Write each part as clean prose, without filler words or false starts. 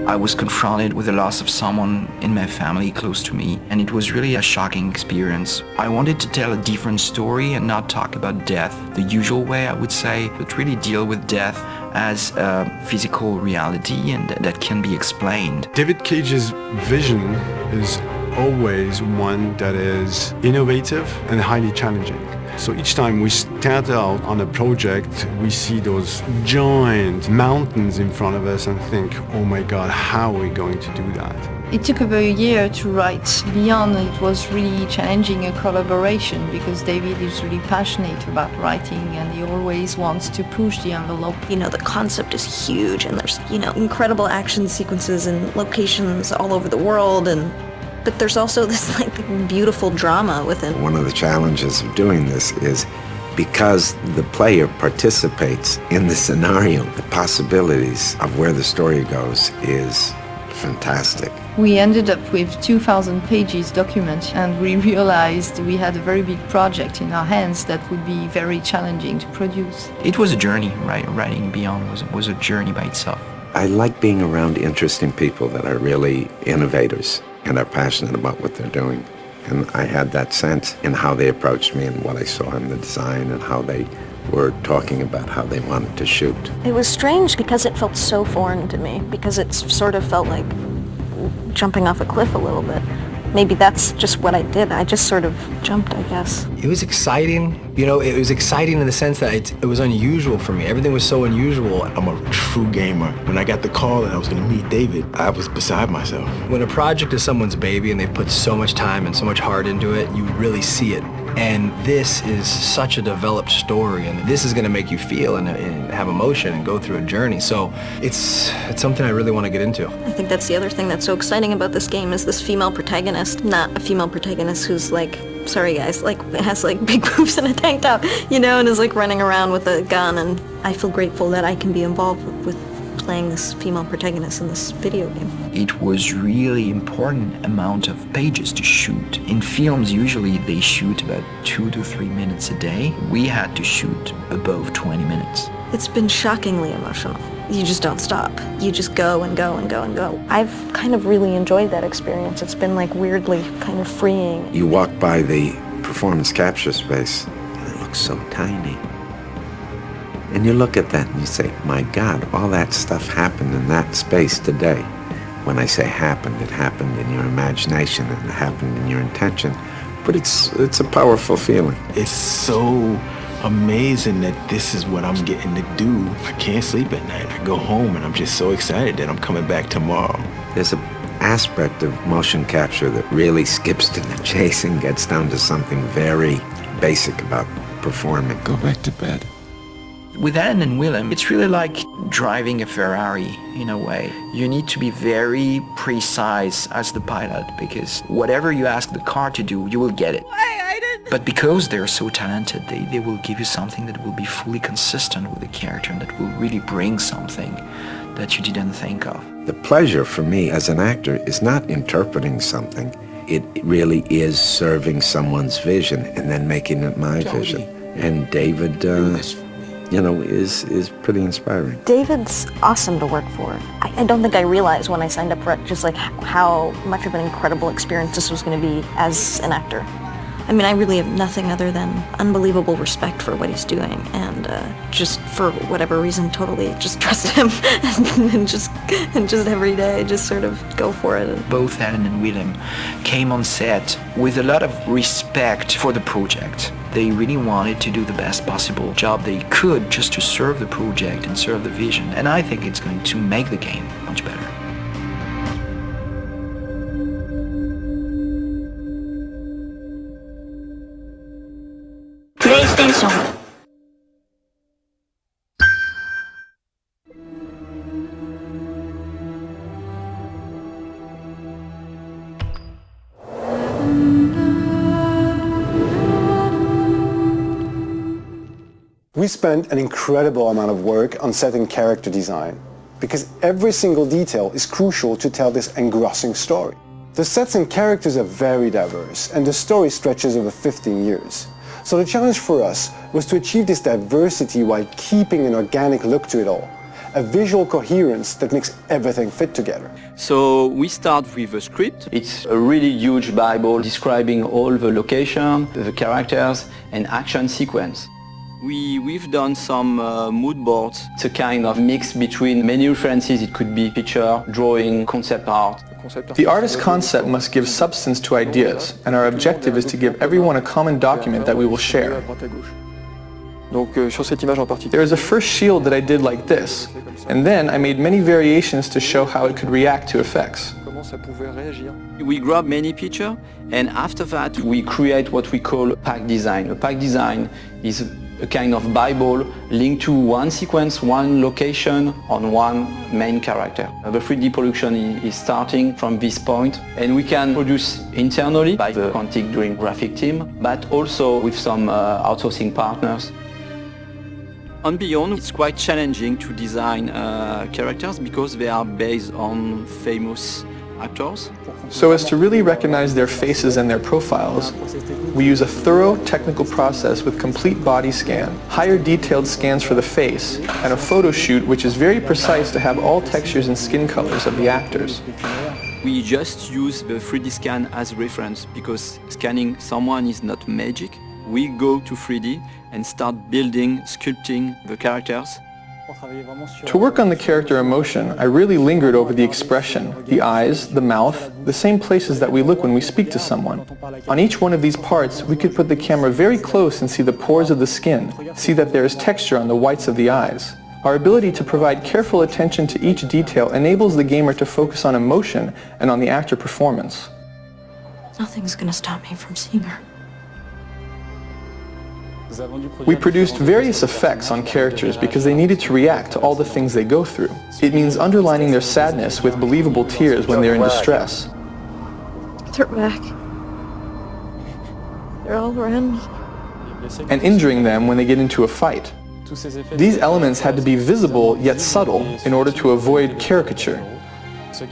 I was confronted with the loss of someone in my family close to me, and it was really a shocking experience. I wanted to tell a different story and not talk about death the usual way, I would say, but really deal with death as a physical reality and that can be explained. David Cage's vision is always one that is innovative and highly challenging. So each time we start out on a project, we see those giant mountains in front of us and think, oh my God, how are we going to do that? It took about a year to write Beyond. It was really challenging a collaboration because David is really passionate about writing and he always wants to push the envelope. You know, the concept is huge and there's, incredible action sequences and locations all over the world, but there's also this beautiful drama within. One of the challenges of doing this is because the player participates in the scenario, the possibilities of where the story goes is fantastic. We ended up with 2,000 pages document and we realized we had a very big project in our hands that would be very challenging to produce. It was a journey, right? Writing Beyond was a journey by itself. I like being around interesting people that are really innovators and are passionate about what they're doing. And I had that sense in how they approached me and what I saw in the design and how they were talking about how they wanted to shoot. It was strange because it felt so foreign to me, because it sort of felt like jumping off a cliff a little bit. Maybe that's just what I did. I just sort of jumped, I guess. It was exciting. It was exciting in the sense that it was unusual for me. Everything was so unusual. I'm a true gamer. When I got the call that I was going to meet David, I was beside myself. When a project is someone's baby and they put so much time and so much heart into it, you really see it. And this is such a developed story, and this is going to make you feel and have emotion and go through a journey. So it's something I really want to get into. I think that's the other thing that's so exciting about this game is this female protagonist, not a female protagonist who's sorry guys, has big boobs and a tank top, and is running around with a gun. And I feel grateful that I can be involved with playing this female protagonist in this video game. It was really important amount of pages to shoot. In films, usually they shoot about 2 to 3 minutes a day. We had to shoot above 20 minutes. It's been shockingly emotional. You just don't stop. You just go and go and go and go. I've kind of really enjoyed that experience. It's been weirdly kind of freeing. You walk by the performance capture space and it looks so tiny. And you look at that and you say, my God, all that stuff happened in that space today. When I say happened, it happened in your imagination and it happened in your intention. But it's a powerful feeling. It's so amazing that this is what I'm getting to do. I can't sleep at night. I go home and I'm just so excited that I'm coming back tomorrow. There's an aspect of motion capture that really skips to the chase and gets down to something very basic about performing. Go back to bed. With Anne and Willem, it's really like driving a Ferrari in a way. You need to be very precise as the pilot because whatever you ask the car to do, you will get it. But because they're so talented, they will give you something that will be fully consistent with the character and that will really bring something that you didn't think of. The pleasure for me as an actor is not interpreting something. It really is serving someone's vision and then making it my vision. And David, is pretty inspiring. David's awesome to work for. I don't think I realized when I signed up for it just how much of an incredible experience this was going to be as an actor. I mean, I really have nothing other than unbelievable respect for what he's doing, and just for whatever reason, totally just trust him, and just every day, just sort of go for it. Both Anne and Willem came on set with a lot of respect for the project. They really wanted to do the best possible job they could just to serve the project and serve the vision, and I think it's going to make the game much better. PlayStation. We spent an incredible amount of work on set and character design, because every single detail is crucial to tell this engrossing story. The sets and characters are very diverse, and the story stretches over 15 years. So the challenge for us was to achieve this diversity while keeping an organic look to it all, a visual coherence that makes everything fit together. So we start with a script. It's a really huge Bible describing all the location, the characters and action sequence. We've done some mood boards. It's a kind of mix between many references. It could be picture, drawing, concept art. The artist's concept must give substance to ideas, and our objective is to give everyone a common document that we will share. There is a first shield that I did like this, and then I made many variations to show how it could react to effects. We grab many pictures, and after that we create what we call a pack design. A pack design is a kind of Bible linked to one sequence, one location on one main character. The 3D production is starting from this point, and we can produce internally by the Quantic Dream graphic team, but also with some outsourcing partners. On Beyond, it's quite challenging to design characters because they are based on famous actors. So as to really recognize their faces and their profiles, we use a thorough technical process with complete body scan, higher detailed scans for the face, and a photo shoot which is very precise to have all textures and skin colors of the actors. We just use the 3D scan as reference because scanning someone is not magic. We go to 3D and start building, sculpting the characters. To work on the character emotion, I really lingered over the expression, the eyes, the mouth, the same places that we look when we speak to someone. On each one of these parts, we could put the camera very close and see the pores of the skin, see that there is texture on the whites of the eyes. Our ability to provide careful attention to each detail enables the gamer to focus on emotion and on the actor performance. Nothing's gonna stop me from seeing her. We produced various effects on characters because they needed to react to all the things they go through. It means underlining their sadness with believable tears when they're in distress. They're back. They're all around me. And injuring them when they get into a fight. These elements had to be visible yet subtle in order to avoid caricature.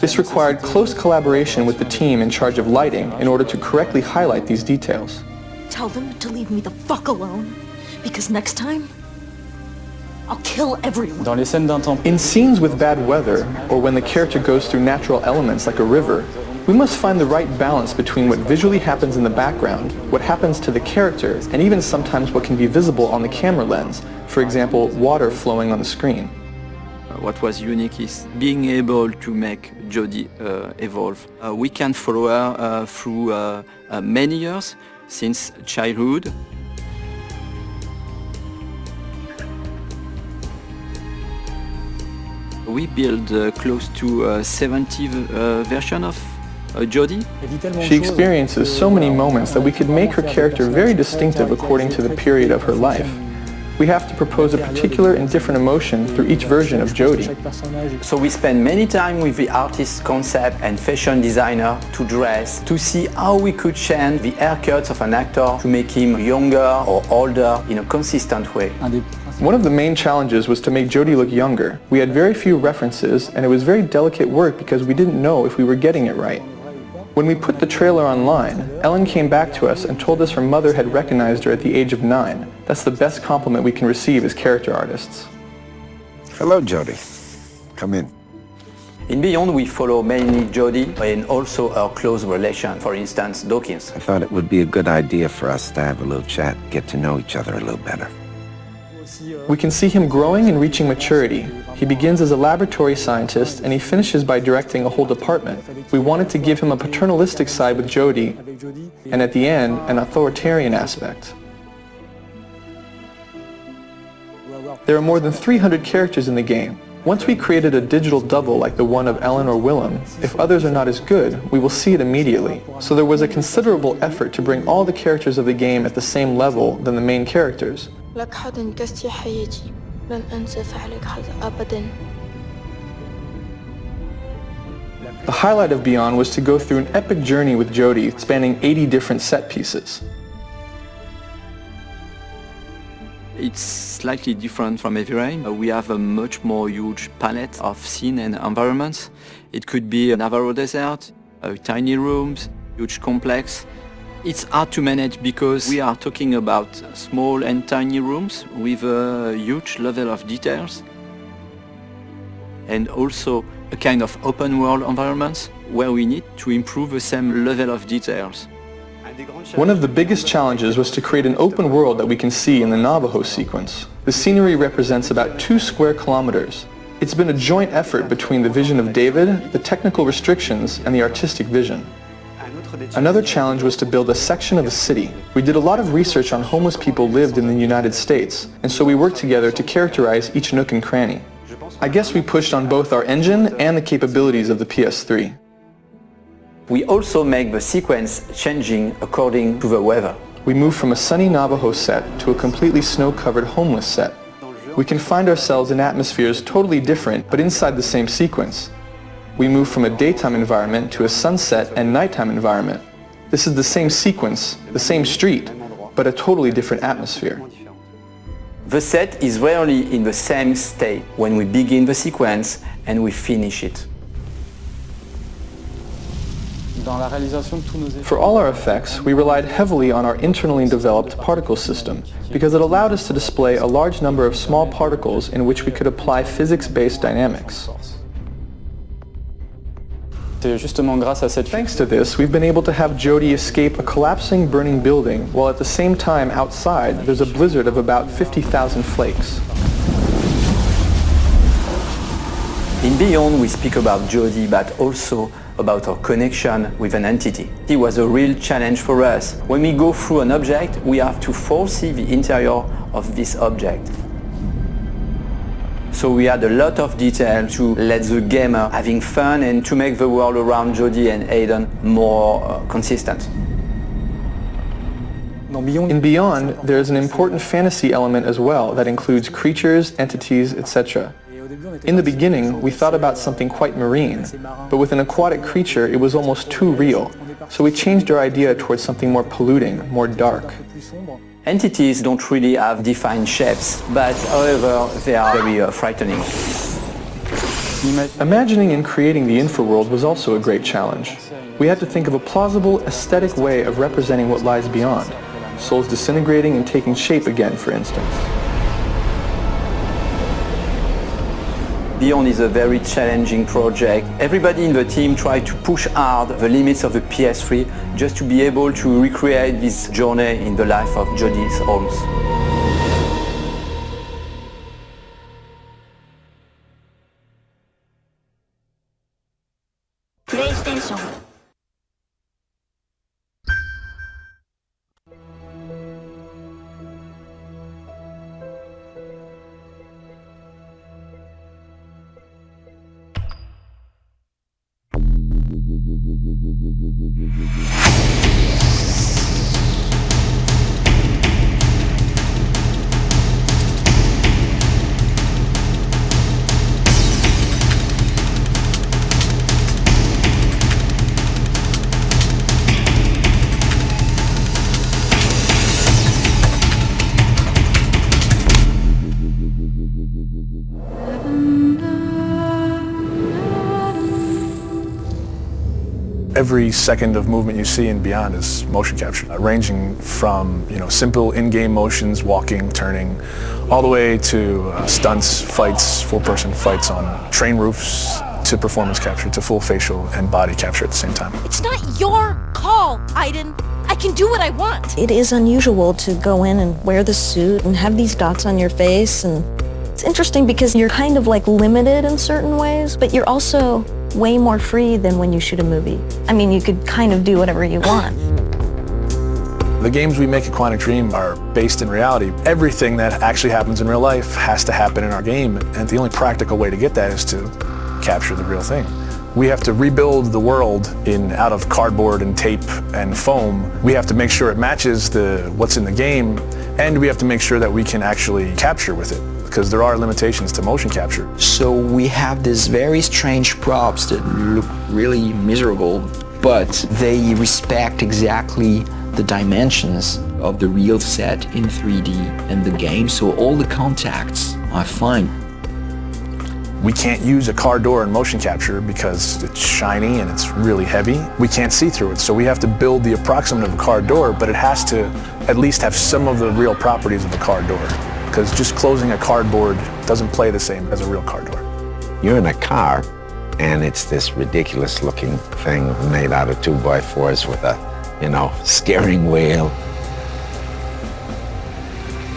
This required close collaboration with the team in charge of lighting in order to correctly highlight these details. Tell them to leave me the fuck alone, because next time, I'll kill everyone. In scenes with bad weather, or when the character goes through natural elements like a river, we must find the right balance between what visually happens in the background, what happens to the character, and even sometimes what can be visible on the camera lens, for example, water flowing on the screen. What was unique is being able to make Jodie evolve. We can follow her through many years, since childhood. We build close to 70 version of Jodie. She experiences so many moments that we could make her character very distinctive according to the period of her life. We have to propose a particular and different emotion through each version of Jodie. So we spend many time with the artist's concept and fashion designer to dress, to see how we could change the haircuts of an actor to make him younger or older in a consistent way. One of the main challenges was to make Jodie look younger. We had very few references, and it was very delicate work because we didn't know if we were getting it right. When we put the trailer online, Ellen came back to us and told us her mother had recognized her at the age of 9. That's the best compliment we can receive as character artists. Hello, Jodie. Come in. In Beyond, we follow mainly Jodie and also our close relation, for instance, Dawkins. I thought it would be a good idea for us to have a little chat, get to know each other a little better. We can see him growing and reaching maturity. He begins as a laboratory scientist and he finishes by directing a whole department. We wanted to give him a paternalistic side with Jodie, and at the end, an authoritarian aspect. There are more than 300 characters in the game. Once we created a digital double like the one of Ellen or Willem, if others are not as good, we will see it immediately. So there was a considerable effort to bring all the characters of the game at the same level than the main characters. لك حد انقذت حياتي لن أنسى فعلك هذا أبدا. The highlight of Beyond was to go through an epic journey with Jodie, spanning 80 different set pieces. It's slightly different from Heavy Rain. We have a much more huge palette of scene and environments. It could be a Navarro desert, tiny rooms, huge complex. It's hard to manage because we are talking about small and tiny rooms with a huge level of details. and also a kind of open world environment where we need to improve the same level of details. One of the biggest challenges was to create an open world that we can see in the Navajo sequence. The scenery represents about 2 square kilometers. It's been a joint effort between the vision of David, the technical restrictions, and the artistic vision. Another challenge was to build a section of a city. We did a lot of research on homeless people lived in the United States, and so we worked together to characterize each nook and cranny. I guess we pushed on both our engine and the capabilities of the PS3. We also make the sequence changing according to the weather. We moved from a sunny Navajo set to a completely snow-covered homeless set. We can find ourselves in atmospheres totally different, but inside the same sequence. We move from a daytime environment to a sunset and nighttime environment. This is the same sequence, the same street, but a totally different atmosphere. The set is rarely in the same state when we begin the sequence and we finish it. For all our effects, we relied heavily on our internally developed particle system because it allowed us to display a large number of small particles in which we could apply physics-based dynamics. Thanks to this, we've been able to have Jodie escape a collapsing, burning building, while at the same time outside there's a blizzard of about 50,000 flakes. In Beyond, we speak about Jodie, but also about our connection with an entity. It was a real challenge for us. When we go through an object, we have to foresee the interior of this object. So we had a lot of detail to let the gamer having fun and to make the world around Jodie and Aiden more consistent. In Beyond, there is an important fantasy element as well that includes creatures, entities, etc. In the beginning, we thought about something quite marine, but with an aquatic creature, it was almost too real. So we changed our idea towards something more polluting, more dark. Entities don't really have defined shapes, but however, they are very frightening. Imagining and creating the infraworld was also a great challenge. We had to think of a plausible, aesthetic way of representing what lies beyond. Souls disintegrating and taking shape again, for instance. Beyond is a very challenging project. Everybody in the team tried to push hard the limits of the PS3 just to be able to recreate this journey in the life of Jodie Holmes. PlayStation. Every second of movement you see in Beyond is motion capture, ranging from simple in-game motions, walking, turning, all the way to stunts, fights, full-person fights on train roofs, to performance capture, to full facial and body capture at the same time. It's not your call, Aiden. I can do what I want. It is unusual to go in and wear the suit and have these dots on your face, and it's interesting because you're kind of like limited in certain ways, but you're also way more free than when you shoot a movie. I mean, you could kind of do whatever you want. The games we make at Quantic Dream are based in reality. Everything that actually happens in real life has to happen in our game, and the only practical way to get that is to capture the real thing. We have to rebuild the world out of cardboard and tape and foam. We have to make sure it matches what's in the game, and we have to make sure that we can actually capture with it, because there are limitations to motion capture. So we have these very strange props that look really miserable, but they respect exactly the dimensions of the real set in 3D and the game, so all the contacts are fine. We can't use a car door in motion capture because it's shiny and it's really heavy. We can't see through it, so we have to build the approximate of a car door, but it has to at least have some of the real properties of a car door, because just closing a cardboard doesn't play the same as a real car door. You're in a car, and it's this ridiculous looking thing made out of 2x4s with a, steering wheel.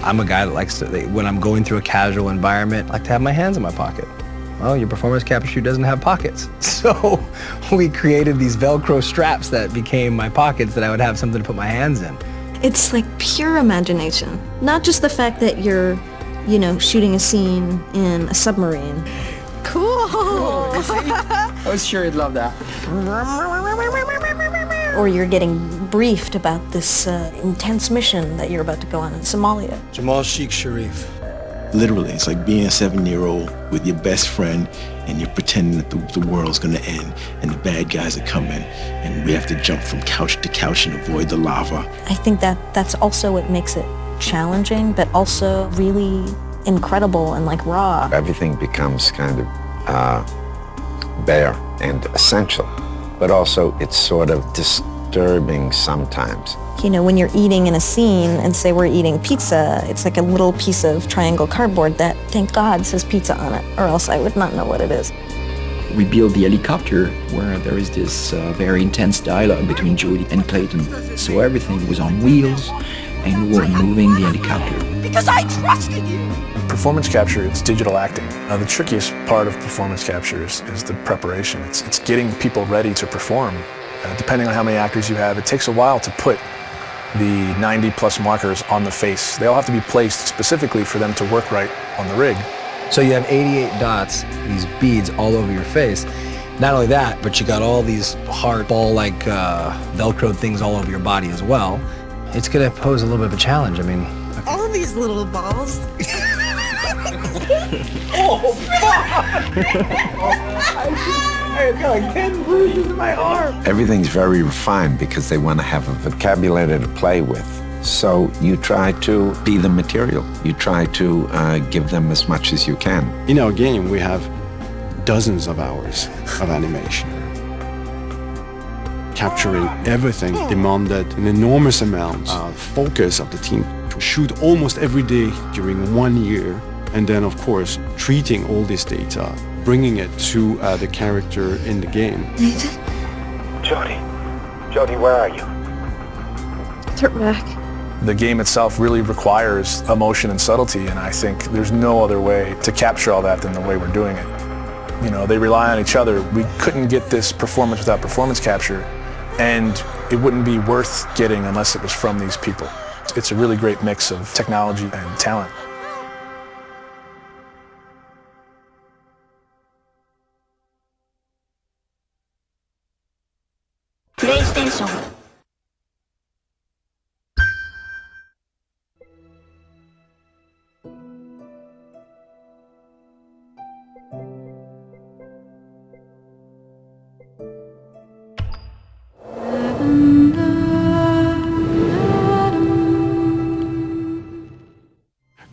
I'm a guy that likes to, when I'm going through a casual environment, I like to have my hands in my pocket. Well, your performance capture shoe doesn't have pockets. So we created these Velcro straps that became my pockets that I would have something to put my hands in. It's like pure imagination. Not just the fact that you're, shooting a scene in a submarine. Cool! I was sure you'd love that. Or you're getting briefed about this intense mission that you're about to go on in Somalia. Jamal Sheikh Sharif. Literally, it's like being a 7-year-old with your best friend and you're pretending that the world's gonna end and the bad guys are coming and we have to jump from couch to couch and avoid the lava. I think that's also what makes it challenging, but also really incredible and like raw. Everything becomes kind of bare and essential, but also it's sort of disturbing sometimes. When you're eating in a scene and say we're eating pizza, it's like a little piece of triangle cardboard that, thank God, says pizza on it, or else I would not know what it is. We built the helicopter where there is this very intense dialogue between Jodie and Clayton. So everything was on wheels and we were moving the helicopter. Because I trusted you! Performance capture, it's digital acting. The trickiest part of performance capture is the preparation. It's getting people ready to perform. Depending on how many actors you have, it takes a while to put the 90+ markers on the face. They all have to be placed specifically for them to work right on the rig. So you have 88 dots, these beads all over your face. Not only that, but you got all these hard ball-like Velcro things all over your body as well. It's gonna pose a little bit of a challenge. I mean, All these little balls. oh, fuck! I've got like 10 bruises in my arm. Everything's very refined because they want to have a vocabulary to play with. So you try to be the material. You try to give them as much as you can. In our game, we have dozens of hours of animation. Capturing everything demanded an enormous amount of focus of the team to shoot almost every day during 1 year. And then, of course, treating all this data, bringing it to the character in the game. Nathan? Jodie, where are you? Turn back. The game itself really requires emotion and subtlety, and I think there's no other way to capture all that than the way we're doing it. They rely on each other. We couldn't get this performance without performance capture, and it wouldn't be worth getting unless it was from these people. It's a really great mix of technology and talent. PlayStation.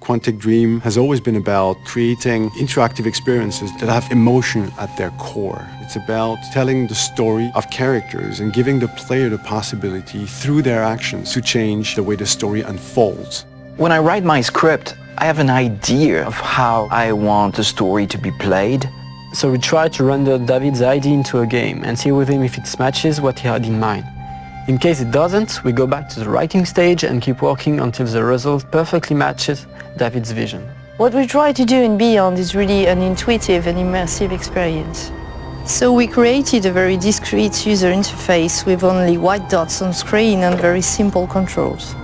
Quantic Dream has always been about creating interactive experiences that have emotion at their core. It's about telling the story of characters and giving the player the possibility through their actions to change the way the story unfolds. When I write my script, I have an idea of how I want the story to be played. So we try to render David's idea into a game and see with him if it matches what he had in mind. In case it doesn't, we go back to the writing stage and keep working until the result perfectly matches David's vision. What we try to do in Beyond is really an intuitive and immersive experience. So we created a very discrete user interface with only white dots on screen and very simple controls.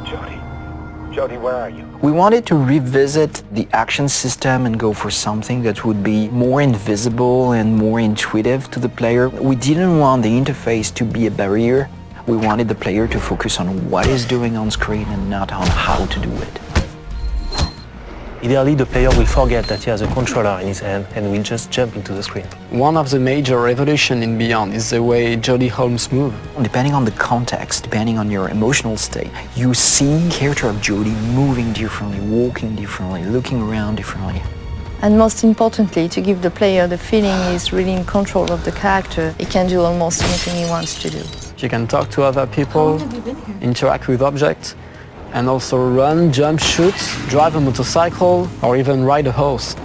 Jodie, where are you? We wanted to revisit the action system and go for something that would be more invisible and more intuitive to the player. We didn't want the interface to be a barrier. We wanted the player to focus on what he's doing on screen and not on how to do it. Ideally, the player will forget that he has a controller in his hand and will just jump into the screen. One of the major revolutions in Beyond is the way Jodie Holmes moves. Depending on the context, depending on your emotional state, you see the character of Jodie moving differently, walking differently, looking around differently. And most importantly, to give the player the feeling he's really in control of the character, he can do almost anything he wants to do. You can talk to other people, interact with objects, and also run, jump, shoot, drive a motorcycle, or even ride a horse.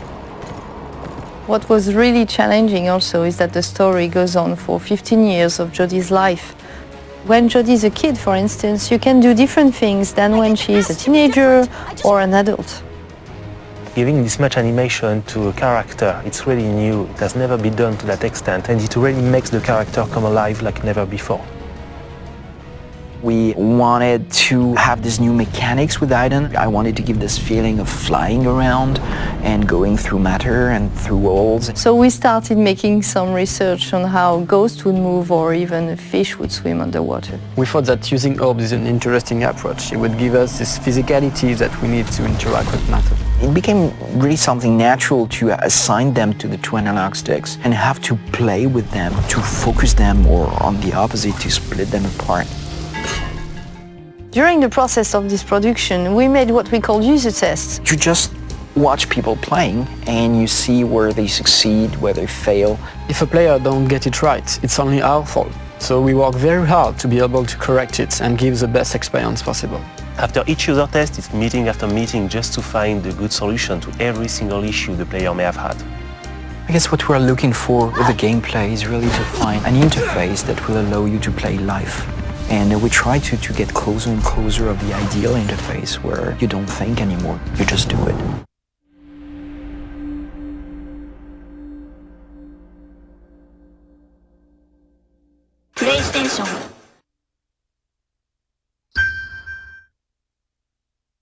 What was really challenging also is that the story goes on for 15 years of Jodie's life. When Jodie's a kid, for instance, you can do different things than when she is a teenager or an adult. Giving this much animation to a character, it's really new. It has never been done to that extent, and it really makes the character come alive like never before. We wanted to have these new mechanics with Aiden. I wanted to give this feeling of flying around and going through matter and through walls. So we started making some research on how ghosts would move or even a fish would swim underwater. We thought that using orbs is an interesting approach. It would give us this physicality that we need to interact with matter. It became really something natural to assign them to the two analog sticks and have to play with them, to focus them, or on the opposite, to split them apart. During the process of this production, we made what we call user tests. You just watch people playing and you see where they succeed, where they fail. If a player don't get it right, it's only our fault. So we work very hard to be able to correct it and give the best experience possible. After each user test, it's meeting after meeting just to find the good solution to every single issue the player may have had. I guess what we're looking for with the gameplay is really to find an interface that will allow you to play live. And we try to get closer and closer of the ideal interface where you don't think anymore, you just do it. PlayStation